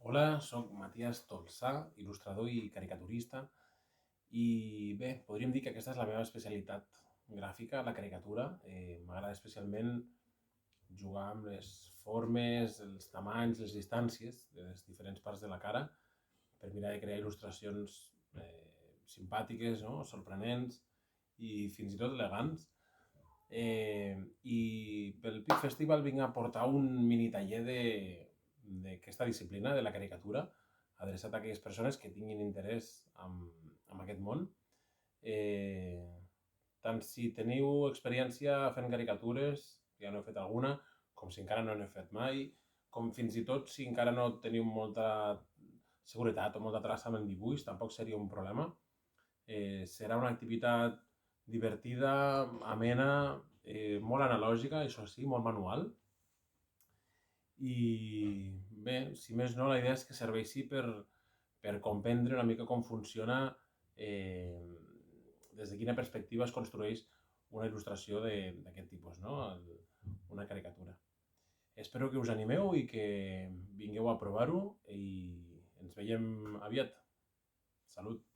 Hola, soc Matías Tolsà, il·lustrador i caricaturista, i bé, podríem dir que aquesta és la meva especialitat gràfica, la caricatura. M'agrada especialment jugar amb les formes, els tamanys, les distàncies de les diferents parts de la cara per mirar de crear il·lustracions simpàtiques, no? Sorprenents i fins i tot elegants. I pel Pic Festival vinc a portar un mini taller d'aquesta disciplina, de la caricatura, adreçat a aquelles persones que tinguin interès en aquest món. Eh, Tant si teniu experiència fent caricatures, que ja n'heu fet alguna, com si encara no n'heu fet mai, com fins i tot si encara no teniu molta seguretat o molta traça amb el dibuix, tampoc seria un problema. Serà una activitat divertida, amena, molt analògica, això sí, molt manual. I bé, si més no, la idea és que serveixi per comprendre una mica com funciona, eh, des de quina perspectiva es construeix una il·lustració d'aquest tipus, no? Una caricatura. Espero que us animeu i que vingueu a provar-ho i ens veiem aviat. Salut!